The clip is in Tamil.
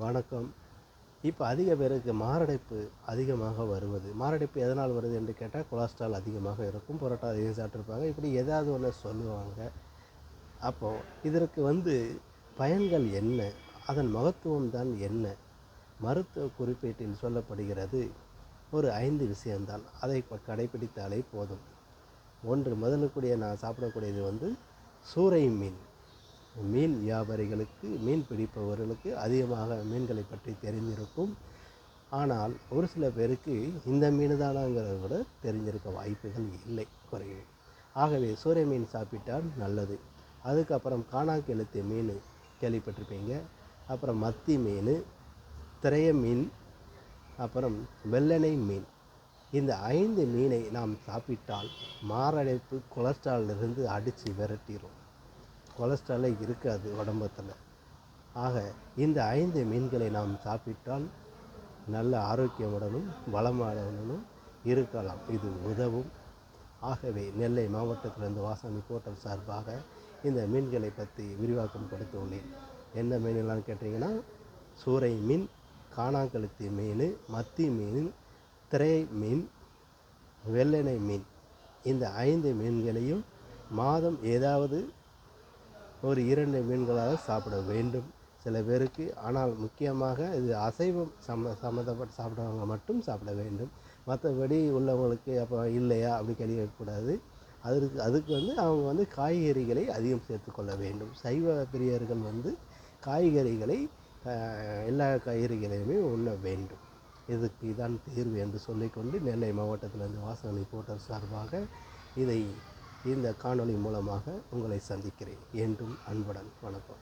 வணக்கம். இப்போ அதிக பேருக்கு மாரடைப்பு அதிகமாக வருவது. மாரடைப்பு எதனால் வருது என்று கேட்டால், கொலஸ்ட்ரால் அதிகமாக இருக்கும், புரோட்டா அதிகம் சாப்பிட்ருப்பாங்க, இப்படி ஏதாவது ஒன்று சொல்லுவாங்க. அப்போது இதற்கு பயன்கள் என்ன, அதன் மகத்துவம் தான் என்ன? மருத்துவ குறிப்பீட்டில் சொல்லப்படுகிறது ஒரு 5 விஷயம்தான். அதை கடைப்பிடித்தாலே போதும். முதலுக்குரிய நான் சாப்பிடக்கூடியது சூறை மீன். மீன் வியாபாரிகளுக்கு, மீன் பிடிப்பவர்களுக்கு அதிகமாக மீன்களை பற்றி தெரிந்திருக்கும். ஆனால் ஒரு சில பேருக்கு இந்த மீன் தானாங்கிறத கூட தெரிஞ்சிருக்க வாய்ப்புகள் இல்லை, குறைவு. ஆகவே சூறை மீன் சாப்பிட்டால் நல்லது. அதுக்கப்புறம் காணாங்கெழுத்தி மீன் கேள்விப்பட்டிருப்பீங்க. அப்புறம் மத்தி மீன், திரைய மீன், அப்புறம் வெள்ளனை மீன். இந்த 5 மீனை நாம் சாப்பிட்டால் மாரடைப்பு, கொலஸ்ட்ராலிருந்து அடித்து விரட்டிடும். கொலஸ்ட்ராலே இருக்காது உடம்பத்தில். ஆக இந்த 5 மீன்களை நாம் சாப்பிட்டால் நல்ல ஆரோக்கியமுடனும் வளமுடனும் இருக்கலாம். இது உதவும். ஆகவே நெல்லை மாவட்டத்திலிருந்து வாசன் ஹோட்டல் சார்பாக இந்த மீன்களை பற்றி விரிவாக்கம் கொடுத்துள்ளேன். என்ன மீன்லாம் கேட்டிங்கன்னா, சூறை மீன், காணாங்கழுத்தி மீன், மத்தி மீன், திரை மீன், வெள்ளனை மீன். இந்த 5 மீன்களையும் மாதம் ஏதாவது ஒரு 2 மீன்களாக சாப்பிட வேண்டும் சில பேருக்கு. ஆனால் முக்கியமாக இது அசைவம் சம்மந்தப்பட்டு சாப்பிட்றவங்க மட்டும் சாப்பிட வேண்டும். மற்றபடி உள்ளவங்களுக்கு அப்போ இல்லையா அப்படி கேள்வி கேட்கக்கூடாது. அதுக்கு அவங்க காய்கறிகளை அதிகம் சேர்த்துக்கொள்ள வேண்டும். சைவ பிரியர்கள் காய்கறிகளை எல்லா காய்கறிகளையுமே உண்ண வேண்டும். இதுக்கு இதான் தீர்வு என்று சொல்லிக்கொண்டு, நெல்லை மாவட்டத்திலிருந்து வாசனை போட்டல் சார்பாக இந்த காணொளி மூலமாக உங்களை சந்திக்கிறேன். என்றும் அன்புடன். வணக்கம்.